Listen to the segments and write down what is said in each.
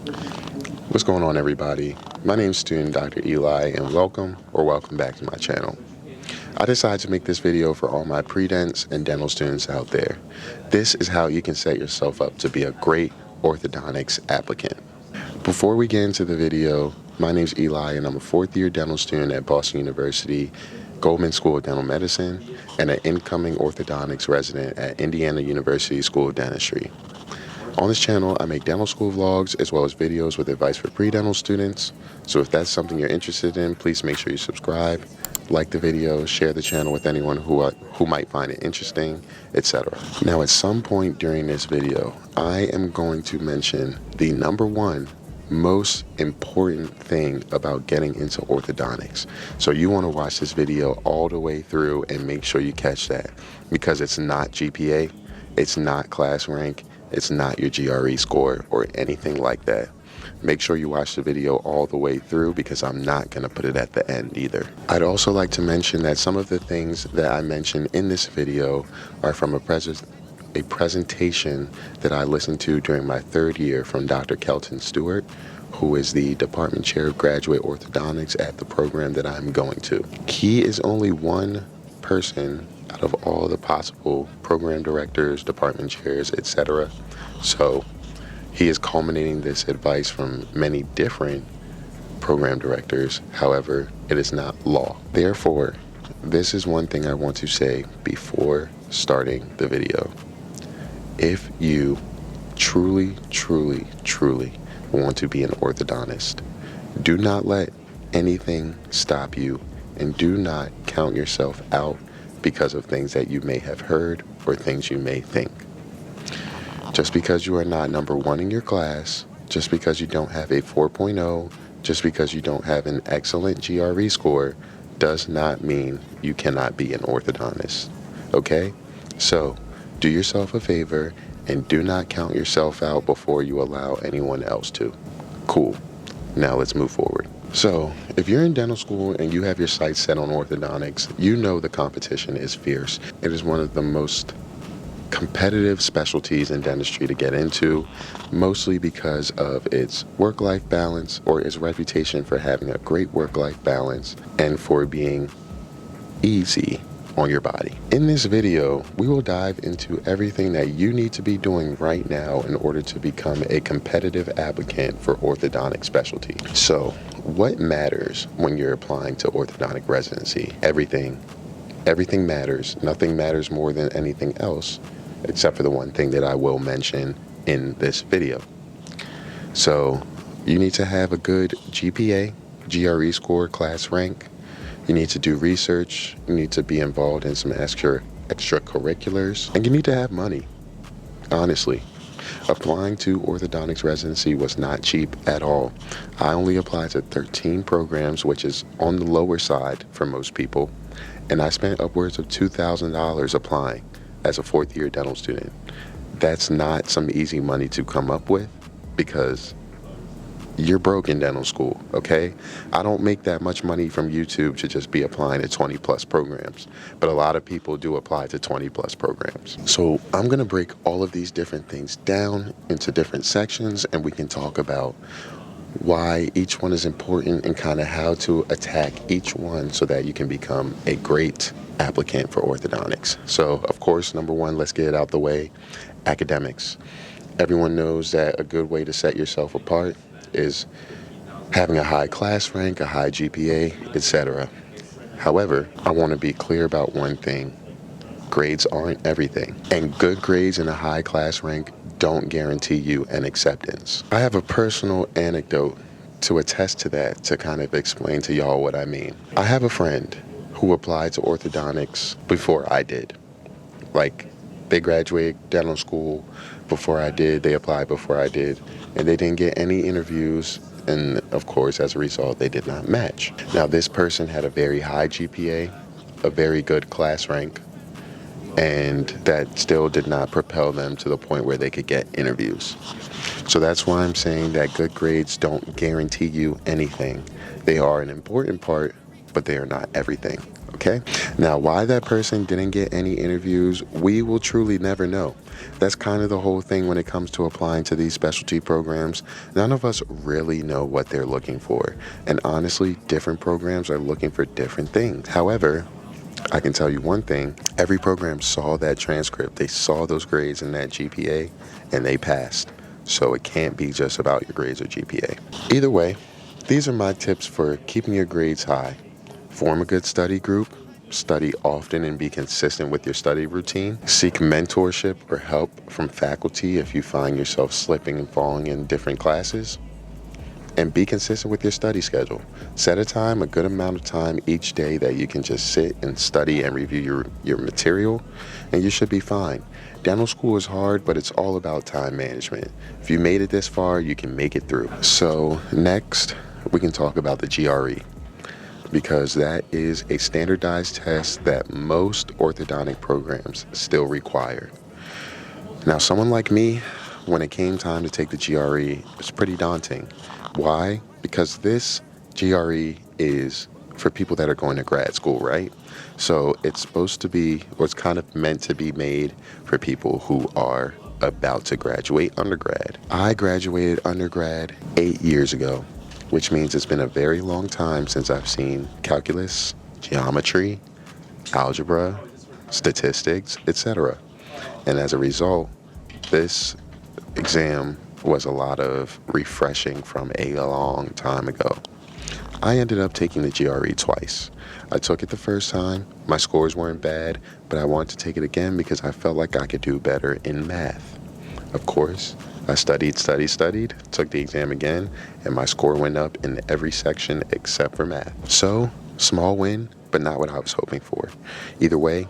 What's going on, everybody? My name is student Dr. Eli, and welcome back to my channel. I decided to make this video for all my pre-dents and dental students out there. This is how you can set yourself up to be a great orthodontics applicant. Before we get into the video, my name is Eli, and I'm a fourth-year dental student at Boston University, Goldman School of Dental Medicine, and an incoming orthodontics resident at Indiana University School of Dentistry. On this channel, I make dental school vlogs as well as videos with advice for pre-dental students. So if that's something you're interested in, please make sure you subscribe, like the video, share the channel with anyone who might find it interesting, etc. Now, at some point during this video, I am going to mention the number one most important thing about getting into orthodontics. So you want to watch this video all the way through and make sure you catch that, because it's not GPA, it's not class rank, it's not your GRE score or anything like that. Make sure you watch the video all the way through, because I'm not going to put it at the end either. I'd also like to mention that some of the things that I mentioned in this video are from a presentation that I listened to during my third year from Dr. Kelton Stewart, who is the Department Chair of Graduate Orthodontics at the program that I'm going to. He is only one person out of all the possible program directors, department chairs, etc. So he is culminating this advice from many different program directors. However, it is not law. Therefore, this is one thing I want to say before starting the video. If you truly want to be an orthodontist, do not let anything stop you, and do not count yourself out because of things that you may have heard or things you may think. Just because you are not number one in your class, just because you don't have a 4.0, just because you don't have an excellent GRE score, does not mean you cannot be an orthodontist, okay? So do yourself a favor and do not count yourself out before you allow anyone else to. Cool. Now let's move forward. So, if you're in dental school and you have your sights set on orthodontics, you know the competition is fierce. It is one of the most competitive specialties in dentistry to get into, mostly because of its work-life balance, or its reputation for having a great work-life balance and for being easy on your body. In this video, we will dive into everything that you need to be doing right now in order to become a competitive applicant for orthodontic specialty. So, what matters when you're applying to orthodontic residency? Everything. Everything matters. Nothing matters more than anything else, except for the one thing that I will mention in this video. So, you need to have a good GPA, GRE score, class rank. You need to do research, you need to be involved in some extracurriculars, and you need to have money. Honestly, applying to orthodontics residency was not cheap at all. I only applied to 13 programs, which is on the lower side for most people, and I spent upwards of $2,000 applying as a fourth-year dental student. That's not some easy money to come up with, because you're broke in dental school, okay? I don't make that much money from YouTube to just be applying to 20 plus programs, but a lot of people do apply to 20 plus programs. So I'm gonna break all of these different things down into different sections, and we can talk about why each one is important and kind of how to attack each one so that you can become a great applicant for orthodontics. So of course, number one, let's get it out the way, academics. Everyone knows that a good way to set yourself apart is having a high class rank, a high GPA, etc. However, I want to be clear about one thing. Grades aren't everything, and good grades and a high class rank don't guarantee you an acceptance. I have a personal anecdote to attest to that, to kind of explain to y'all what I mean. I have a friend who applied to orthodontics before I did. Like, they graduated dental school before I did, they applied before I did, and they didn't get any interviews, and of course, as a result, they did not match. Now, this person had a very high GPA, a very good class rank, and that still did not propel them to the point where they could get interviews. So that's why I'm saying that good grades don't guarantee you anything. They are an important part, but they are not everything, Okay? Now, why that person didn't get any interviews, we will truly never know. That's kind of the whole thing when it comes to applying to these specialty programs. None of us really know what they're looking for. And honestly, different programs are looking for different things. However, I can tell you one thing, every program saw that transcript, they saw those grades and that GPA, and they passed. So it can't be just about your grades or GPA. Either way, these are my tips for keeping your grades high. Form a good study group, study often and be consistent with your study routine. Seek mentorship or help from faculty if you find yourself slipping and falling in different classes. And be consistent with your study schedule. Set a time, a good amount of time each day that you can just sit and study and review your material, and you should be fine. Dental school is hard, but it's all about time management. If you made it this far, you can make it through. So next, we can talk about the GRE, because that is a standardized test that most orthodontic programs still require. Now, someone like me, when it came time to take the GRE, it was pretty daunting. Why? Because this GRE is for people that are going to grad school, right? So it's supposed to be, or it's kind of meant to be made for people who are about to graduate undergrad. I graduated undergrad 8 years ago, which means it's been a very long time since I've seen calculus, geometry, algebra, statistics, etc. And as a result, this exam was a lot of refreshing from a long time ago. I ended up taking the GRE twice. I took it the first time, my scores weren't bad, but I wanted to take it again because I felt like I could do better in math. Of course, I studied, took the exam again, and my score went up in every section except for math. So, small win, but not what I was hoping for. Either way,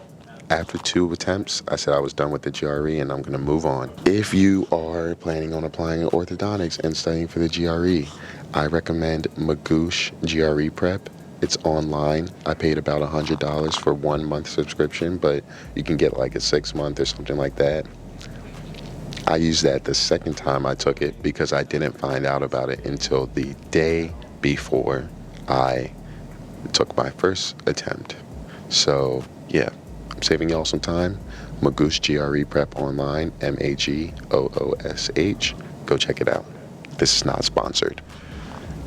after 2 attempts, I said I was done with the GRE and I'm going to move on. If you are planning on applying in orthodontics and studying for the GRE, I recommend Magoosh GRE Prep. It's online. I paid about $100 for 1 month subscription, but you can get like a 6-month or something like that. I used that the second time I took it because I didn't find out about it until the day before I took my first attempt. So, yeah. Saving y'all some time. Magoosh GRE Prep online, Magoosh. Go check it out. This is not sponsored.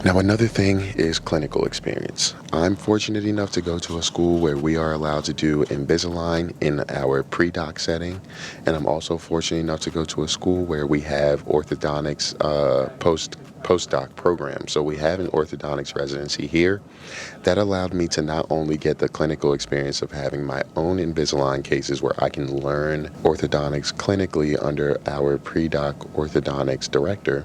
Now, another thing is clinical experience. I'm fortunate enough to go to a school where we are allowed to do Invisalign in our pre-doc setting, and I'm also fortunate enough to go to a school where we have orthodontics post-doc program. So we have an orthodontics residency here that allowed me to not only get the clinical experience of having my own Invisalign cases where I can learn orthodontics clinically under our pre-doc orthodontics director,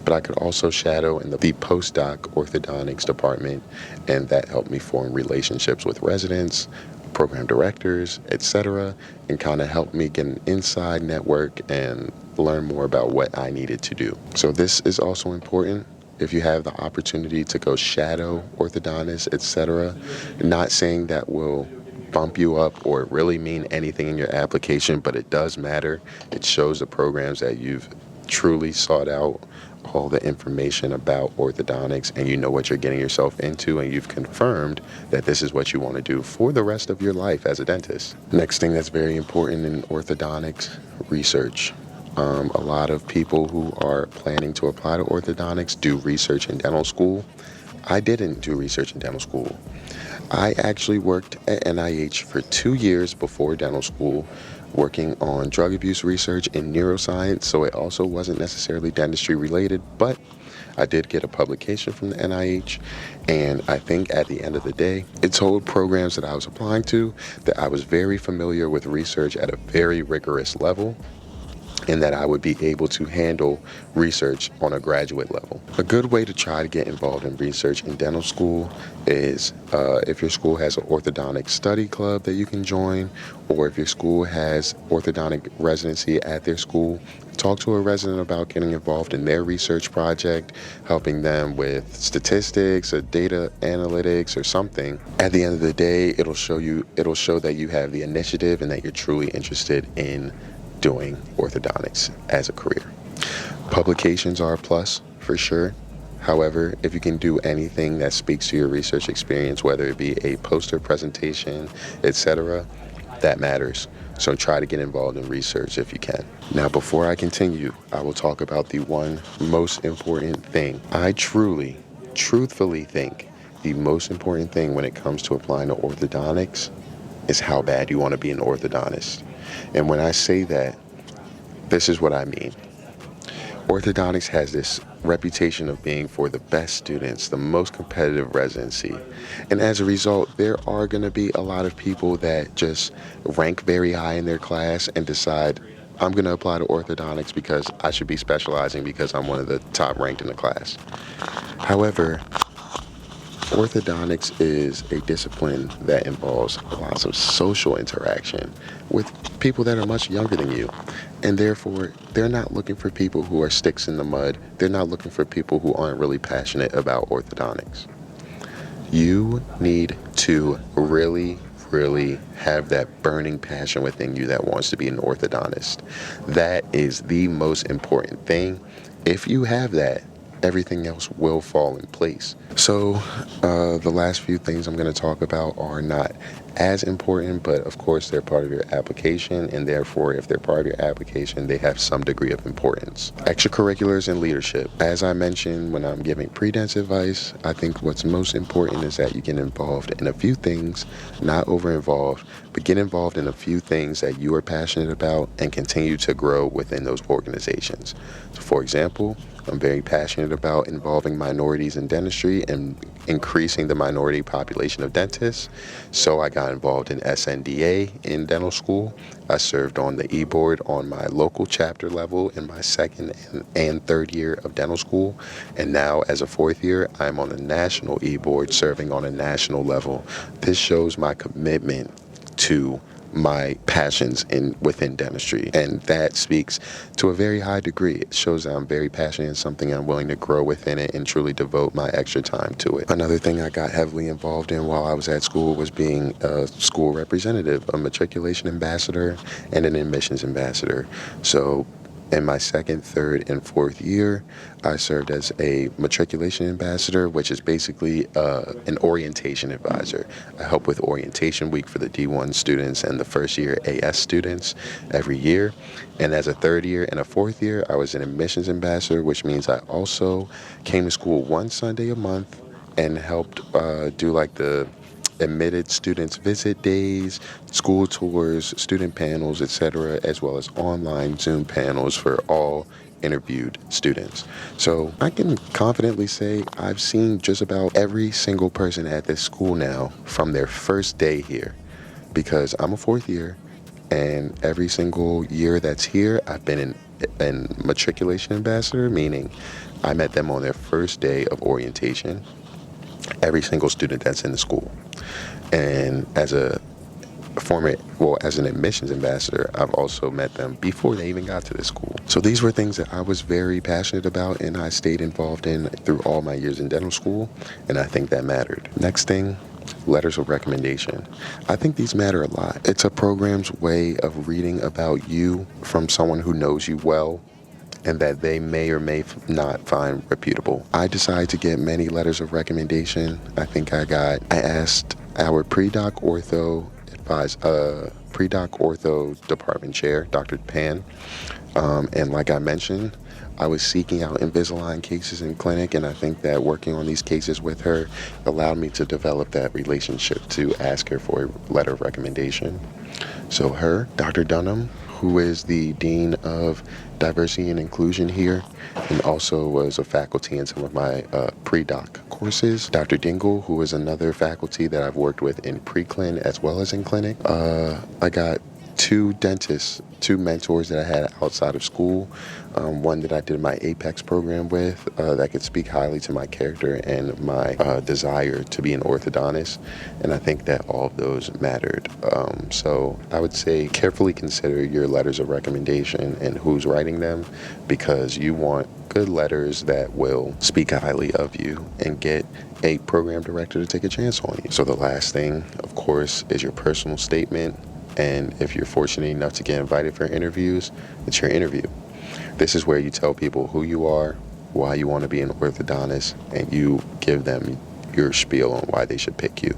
but I could also shadow in the post-doc orthodontics department, and that helped me form relationships with residents, program directors, etc., and kind of helped me get an inside network and learn more about what I needed to do. So this is also important. If you have the opportunity to go shadow orthodontists, etc., not saying that will bump you up or really mean anything in your application, but it does matter. It shows the programs that you've truly sought out all the information about orthodontics, and you know what you're getting yourself into, and you've confirmed that this is what you want to do for the rest of your life as a dentist. Next thing that's very important in orthodontics, research. A lot of people who are planning to apply to orthodontics do research in dental school. I didn't do research in dental school. I actually worked at NIH for 2 years before dental school, working on drug abuse research in neuroscience, so it also wasn't necessarily dentistry related, but I did get a publication from the NIH, and I think at the end of the day, it told programs that I was applying to that I was very familiar with research at a very rigorous level, and that I would be able to handle research on a graduate level. A good way to try to get involved in research in dental school is if your school has an orthodontic study club that you can join, or if your school has orthodontic residency at their school, talk to a resident about getting involved in their research project, helping them with statistics or data analytics or something. At the end of the day, it'll show that you have the initiative and that you're truly interested in doing orthodontics as a career. Publications are a plus for sure. However, if you can do anything that speaks to your research experience, whether it be a poster presentation, etc., that matters. So try to get involved in research if you can. Now, before I continue, I will talk about the one most important thing. I truthfully think the most important thing when it comes to applying to orthodontics is how bad you want to be an orthodontist. And when I say that, this is what I mean. Orthodontics has this reputation of being for the best students, the most competitive residency. And as a result, there are going to be a lot of people that just rank very high in their class and decide, I'm going to apply to orthodontics because I should be specializing because I'm one of the top ranked in the class. However, orthodontics is a discipline that involves lots of social interaction with people that are much younger than you. And therefore, they're not looking for people who are sticks in the mud. They're not looking for people who aren't really passionate about orthodontics. You need to really have that burning passion within you that wants to be an orthodontist. That is the most important thing. If you have that, everything else will fall in place. So the last few things I'm going to talk about are not as important, but of course they're part of your application, and therefore if they're part of your application, they have some degree of importance. Extracurriculars and leadership. As I mentioned when I'm giving pre-dents advice, I think what's most important is that you get involved in a few things, not over-involved, but get involved in a few things that you are passionate about and continue to grow within those organizations. So for example, I'm very passionate about involving minorities in dentistry and increasing the minority population of dentists. So I got involved in SNDA in dental school. I served on the e-board on my local chapter level in my second and third year of dental school. And now as a fourth year, I'm on the national e-board serving on a national level. This shows my commitment to my passions within dentistry, and that speaks to a very high degree. It shows that I'm very passionate in something and I'm willing to grow within it and truly devote my extra time to it. Another thing I got heavily involved in while I was at school was being a school representative, a matriculation ambassador, and an admissions ambassador. So in my second, third, and fourth year, I served as a matriculation ambassador, which is basically an orientation advisor. I help with orientation week for the D1 students and the first year AS students every year. And as a third year and a fourth year, I was an admissions ambassador, which means I also came to school one Sunday a month and helped do like the admitted students visit days, school tours, student panels, etc., as well as online Zoom panels for all interviewed students. So I can confidently say I've seen just about every single person at this school now from their first day here, because I'm a fourth year, and every single year that's here, I've been an matriculation ambassador, meaning I met them on their first day of orientation, every single student that's in the school. And as an admissions ambassador, I've also met them before they even got to the school. So these were things that I was very passionate about and I stayed involved in through all my years in dental school, and I think that mattered. Next thing, letters of recommendation. I think these matter a lot. It's a program's way of reading about you from someone who knows you well and that they may or may not find reputable. I decided to get many letters of recommendation. I asked our pre-doc ortho department chair, Dr. Pan, and like I mentioned, I was seeking out Invisalign cases in clinic, and I think that working on these cases with her allowed me to develop that relationship to ask her for a letter of recommendation. So her, Dr. Dunham, who is the Dean of Diversity and Inclusion here, and also was a faculty in some of my pre-doc courses. Dr. Dingle, who is another faculty that I've worked with in pre-clin as well as in clinic. I got two mentors that I had outside of school. One that I did my Apex program with that could speak highly to my character and my desire to be an orthodontist, and I think that all of those mattered. So I would say carefully consider your letters of recommendation and who's writing them, because you want good letters that will speak highly of you and get a program director to take a chance on you. So the last thing, of course, is your personal statement. And if you're fortunate enough to get invited for interviews, it's your interview. This is where you tell people who you are, why you want to be an orthodontist, and you give them your spiel on why they should pick you.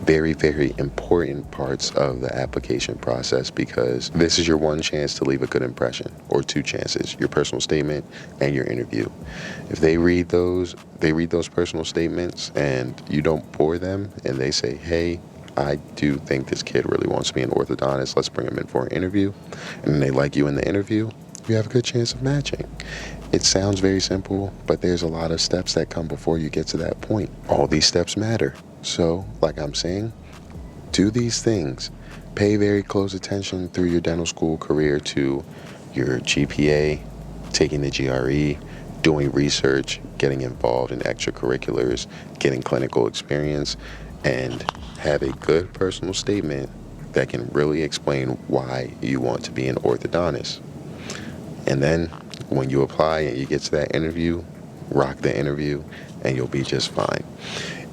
Very, very important parts of the application process, because this is your one chance to leave a good impression, or two chances: your personal statement and your interview. If they read those personal statements and you don't bore them, and they say, hey, I do think this kid really wants to be an orthodontist, let's bring him in for an interview, and they like you in the interview, you have a good chance of matching. It sounds very simple, but there's a lot of steps that come before you get to that point. All these steps matter. So, like I'm saying, do these things. Pay very close attention through your dental school career to your GPA, taking the GRE, doing research, getting involved in extracurriculars, getting clinical experience, and have a good personal statement that can really explain why you want to be an orthodontist. And then when you apply and you get to that interview, rock the interview, and you'll be just fine.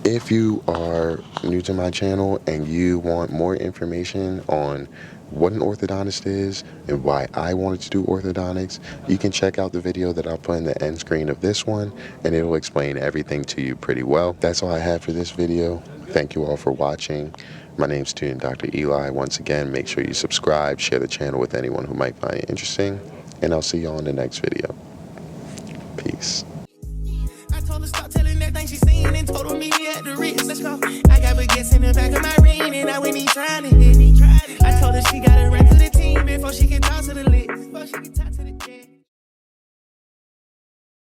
If you are new to my channel and you want more information on what an orthodontist is and why I wanted to do orthodontics, you can check out the video that I'll put in the end screen of this one, and it'll explain everything to you pretty well. That's all I have for this video. Thank you all for watching. My name's student Dr. Eli. Once again, make sure you subscribe, share the channel with anyone who might find it interesting, and I'll see you all in the next video. Peace. I told her stop telling that thing she seen and told her meet me at the Ritz. Let's go. I got baguettes in the back of my ring and I went he trying to hit. I told her she gotta run to the team before she can talk to the lit. Before she can talk to the jet.